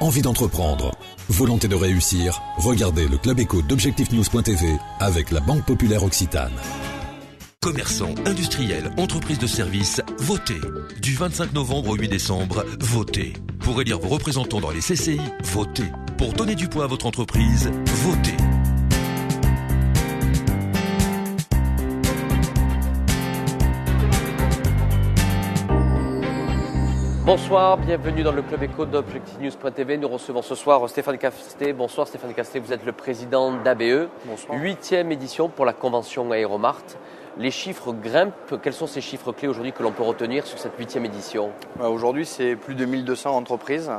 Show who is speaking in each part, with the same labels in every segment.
Speaker 1: envie d'entreprendre, volonté de réussir, regardez le Club Éco d'Objectif-News.tv avec la Banque Populaire Occitane.
Speaker 2: Commerçants, industriels, entreprises de services, votez. Du 25 novembre au 8 décembre, votez. Pour élire vos représentants dans les CCI, votez. Pour donner du poids à votre entreprise, votez.
Speaker 3: Bonsoir, bienvenue dans le Club Éco d'Objectif-News.tv. Nous recevons ce soir Stéphane Castet. Bonsoir Stéphane Castet, vous êtes le président d'ABE. Bonsoir. 8e édition pour la convention Aéromart. Les chiffres grimpent. Quels sont ces chiffres clés aujourd'hui que l'on peut retenir sur cette 8e édition ?
Speaker 4: Aujourd'hui, c'est plus de 1200 entreprises,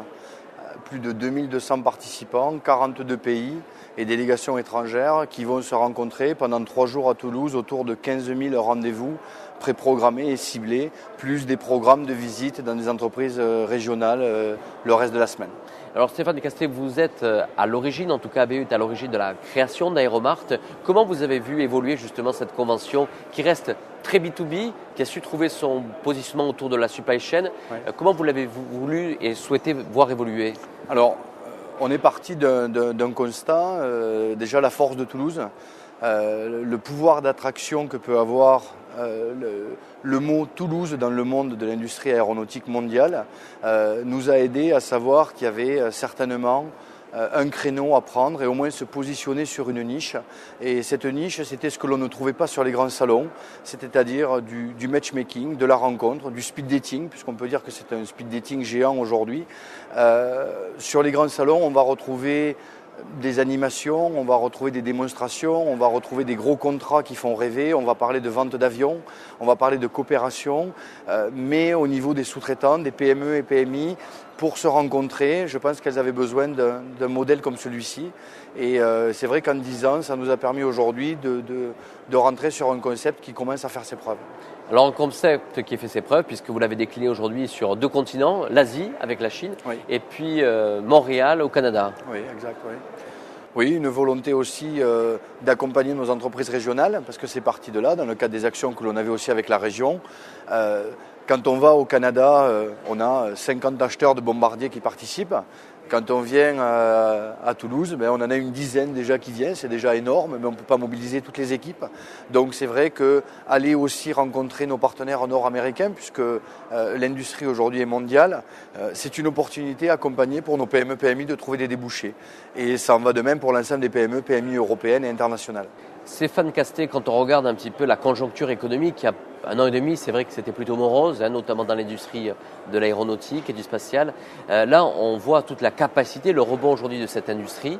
Speaker 4: plus de 2200 participants, 42 pays et délégations étrangères qui vont se rencontrer pendant 3 jours à Toulouse autour de 15 000 rendez-vous préprogrammés et ciblés, plus des programmes de visite dans des entreprises régionales le reste de la semaine.
Speaker 3: Alors Stéphane Castet, vous êtes à l'origine, en tout cas ABE est à l'origine de la création d'Aéromart. Comment vous avez vu évoluer justement cette convention qui reste très B2B, qui a su trouver son positionnement autour de la supply chain? Comment vous l'avez voulu et souhaité voir évoluer?
Speaker 4: Alors, on est parti d'un constat, déjà la force de Toulouse, le pouvoir d'attraction que peut avoir le mot Toulouse dans le monde de l'industrie aéronautique mondiale nous a aidé à savoir qu'il y avait certainement un créneau à prendre et au moins se positionner sur une niche. Et cette niche, c'était ce que l'on ne trouvait pas sur les grands salons, c'est-à-dire du matchmaking, de la rencontre, du speed dating, puisqu'on peut dire que c'est un speed dating géant aujourd'hui. Sur les grands salons, on va retrouver des animations, on va retrouver des démonstrations, on va retrouver des gros contrats qui font rêver, on va parler de vente d'avions, on va parler de coopération, mais au niveau des sous-traitants, des PME et PMI, pour se rencontrer, je pense qu'elles avaient besoin d'un modèle comme celui-ci. Et c'est vrai qu'en 10 ans, ça nous a permis aujourd'hui de rentrer sur un concept qui commence à faire ses preuves.
Speaker 3: Alors un concept qui fait ses preuves, puisque vous l'avez décliné aujourd'hui sur 2 continents, l'Asie avec la Chine, et puis Montréal au Canada.
Speaker 4: Oui, exact, oui. Oui, une volonté aussi d'accompagner nos entreprises régionales, parce que c'est parti de là, dans le cadre des actions que l'on avait aussi avec la région. Quand on va au Canada, on a 50 acheteurs de bombardiers qui participent. Quand on vient à Toulouse, on en a une dizaine déjà qui viennent, c'est déjà énorme, mais on ne peut pas mobiliser toutes les équipes. Donc c'est vrai qu'aller aussi rencontrer nos partenaires nord-américains, puisque l'industrie aujourd'hui est mondiale, c'est une opportunité accompagnée pour nos PME, PMI de trouver des débouchés. Et ça en va de même pour l'ensemble des PME, PMI européennes et internationales.
Speaker 3: Stéphane Castet, quand on regarde un petit peu la conjoncture économique, il y a 1 an et demi, c'est vrai que c'était plutôt morose, notamment dans l'industrie de l'aéronautique et du spatial. Là, on voit toute la capacité, le rebond aujourd'hui de cette industrie.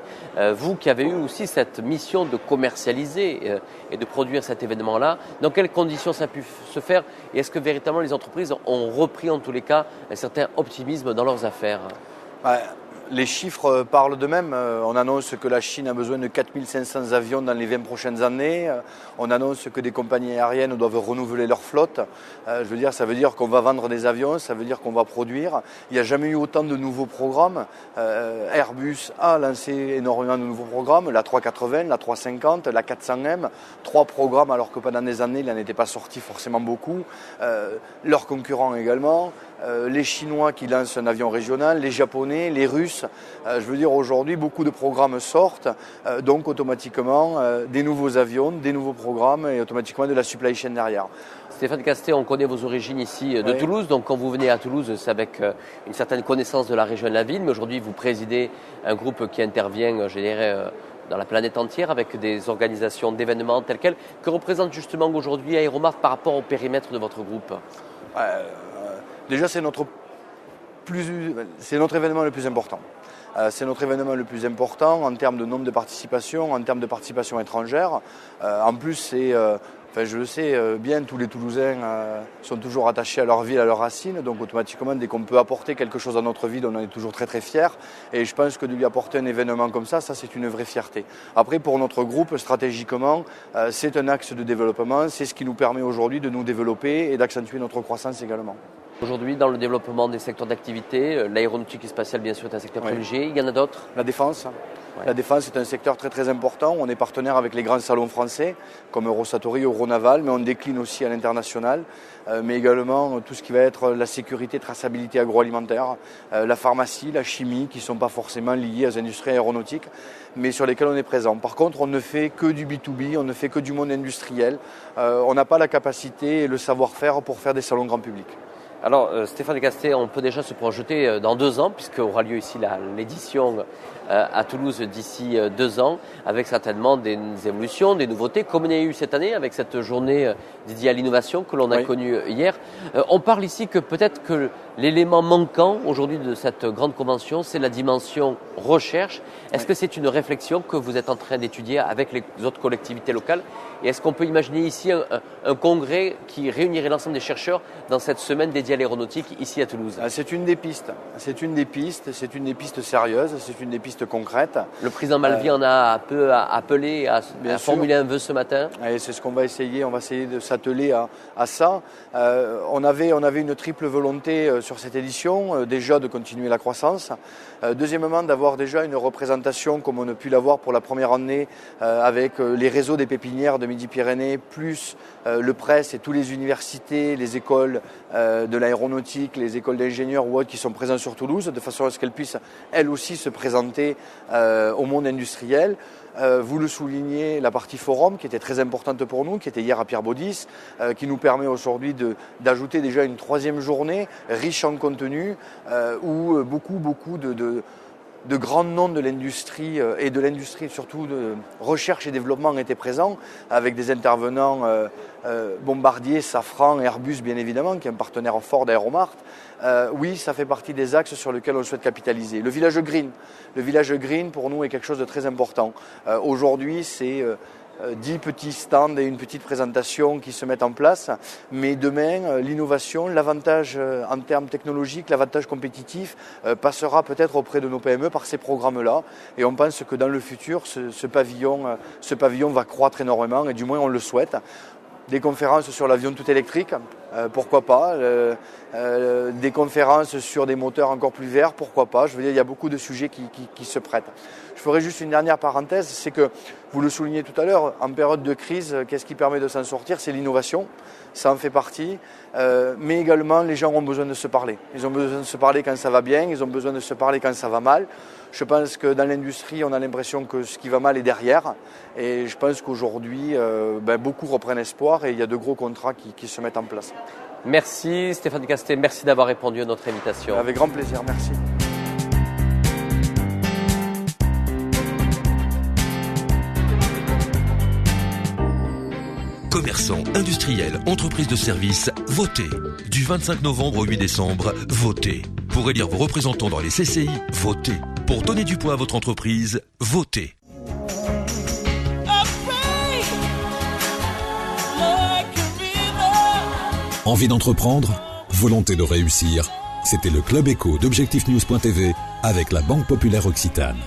Speaker 3: Vous qui avez eu aussi cette mission de commercialiser et de produire cet événement-là, dans quelles conditions ça a pu se faire? Et est-ce que véritablement les entreprises ont repris en tous les cas un certain optimisme dans leurs affaires?
Speaker 4: Les chiffres parlent d'eux-mêmes. On annonce que la Chine a besoin de 4500 avions dans les 20 prochaines années. On annonce que des compagnies aériennes doivent renouveler leur flotte. Ça veut dire qu'on va vendre des avions, ça veut dire qu'on va produire. Il n'y a jamais eu autant de nouveaux programmes. Airbus a lancé énormément de nouveaux programmes, la 380, la 350, la 400M. 3 programmes alors que pendant des années, il n'en était pas sorti forcément beaucoup. Leurs concurrents également. Les Chinois qui lancent un avion régional, les Japonais, les Russes. Aujourd'hui, beaucoup de programmes sortent, donc automatiquement des nouveaux avions, des nouveaux programmes et automatiquement de la supply chain derrière.
Speaker 3: Stéphane Castet, on connaît vos origines ici de Toulouse, donc quand vous venez à Toulouse, c'est avec une certaine connaissance de la région et de la ville, mais aujourd'hui vous présidez un groupe qui intervient, je dirais, dans la planète entière avec des organisations d'événements telles quelles. Que représente justement aujourd'hui Aéromart par rapport au périmètre de votre groupe?
Speaker 4: Déjà, c'est notre événement le plus important. C'est notre événement le plus important en termes de nombre de participations, en termes de participation étrangère. En plus, je le sais bien, tous les Toulousains sont toujours attachés à leur ville, à leurs racines. Donc automatiquement, dès qu'on peut apporter quelque chose à notre ville, on en est toujours très très fiers. Et je pense que de lui apporter un événement comme ça c'est une vraie fierté. Après, pour notre groupe, stratégiquement, c'est un axe de développement. C'est ce qui nous permet aujourd'hui de nous développer et d'accentuer notre croissance également.
Speaker 3: Aujourd'hui, dans le développement des secteurs d'activité, l'aéronautique et spatiale, bien sûr, est un secteur privilégié. Il y en a d'autres?
Speaker 4: La défense.
Speaker 3: Ouais.
Speaker 4: La défense est un secteur très très important. On est partenaire avec les grands salons français comme Eurosatory, Euronaval, mais on décline aussi à l'international, mais également tout ce qui va être la sécurité, traçabilité agroalimentaire, la pharmacie, la chimie, qui ne sont pas forcément liées aux industries aéronautiques, mais sur lesquelles on est présent. Par contre, on ne fait que du B2B, on ne fait que du monde industriel. On n'a pas la capacité et le savoir-faire pour faire des salons grand public.
Speaker 3: Alors Stéphane de Castet, on peut déjà se projeter dans 2 ans, puisque aura lieu ici l'édition à Toulouse d'ici 2 ans, avec certainement des évolutions, des nouveautés, comme il y a eu cette année avec cette journée dédiée à l'innovation que l'on a connue hier. On parle ici que peut-être que l'élément manquant aujourd'hui de cette grande convention, c'est la dimension recherche. Est-ce que c'est une réflexion que vous êtes en train d'étudier avec les autres collectivités locales? Et est-ce qu'on peut imaginer ici un congrès qui réunirait l'ensemble des chercheurs dans cette semaine dédiée à l'aéronautique ici à Toulouse?
Speaker 4: C'est une des pistes. C'est une des pistes sérieuses, c'est une des pistes concrètes.
Speaker 3: Le président Malvy en a un peu appelé à formuler un vœu ce matin.
Speaker 4: Et c'est ce qu'on va essayer. On va essayer de s'atteler à ça. On avait une triple volonté sur cette édition. Déjà de continuer la croissance. Deuxièmement, d'avoir déjà une représentation comme on a pu l'avoir pour la première année avec les réseaux des pépinières de Midi-Pyrénées, plus le presse et toutes les universités, les écoles de l'aéronautique, les écoles d'ingénieurs ou autres qui sont présents sur Toulouse, de façon à ce qu'elles puissent elles aussi se présenter au monde industriel. Vous le soulignez, la partie forum qui était très importante pour nous, qui était hier à Pierre-Baudis, qui nous permet aujourd'hui d'ajouter déjà une 3e journée riche en contenu où beaucoup de grands noms de l'industrie et de l'industrie surtout de recherche et développement étaient présents avec des intervenants Bombardier, Safran, Airbus bien évidemment, qui est un partenaire fort d'Aéromart. Oui, ça fait partie des axes sur lesquels on souhaite capitaliser. Le village green pour nous est quelque chose de très important. Aujourd'hui, c'est 10 petits stands et une petite présentation qui se mettent en place. Mais demain, l'innovation, l'avantage en termes technologiques, l'avantage compétitif passera peut-être auprès de nos PME par ces programmes-là. Et on pense que dans le futur, ce pavillon va croître énormément et du moins on le souhaite. Des conférences sur l'avion tout électrique, pourquoi pas. Des conférences sur des moteurs encore plus verts, pourquoi pas. Je veux dire, il y a beaucoup de sujets qui se prêtent. Je ferai juste une dernière parenthèse, c'est que, vous le soulignez tout à l'heure, en période de crise, qu'est-ce qui permet de s'en sortir? C'est l'innovation, ça en fait partie. Mais également, les gens ont besoin de se parler. Ils ont besoin de se parler quand ça va bien, ils ont besoin de se parler quand ça va mal. Je pense que dans l'industrie, on a l'impression que ce qui va mal est derrière. Et je pense qu'aujourd'hui, beaucoup reprennent espoir et il y a de gros contrats qui se mettent en place.
Speaker 3: Merci Stéphane de Castet, merci d'avoir répondu à notre invitation.
Speaker 4: Avec grand plaisir, merci.
Speaker 2: Commerçants, industriels, entreprises de services, votez. Du 25 novembre au 8 décembre, votez. Pour élire vos représentants dans les CCI, votez. Pour donner du poids à votre entreprise, votez.
Speaker 1: Envie d'entreprendre? Volonté de réussir? C'était le Club Éco d'Objectif News.tv avec la Banque Populaire Occitane.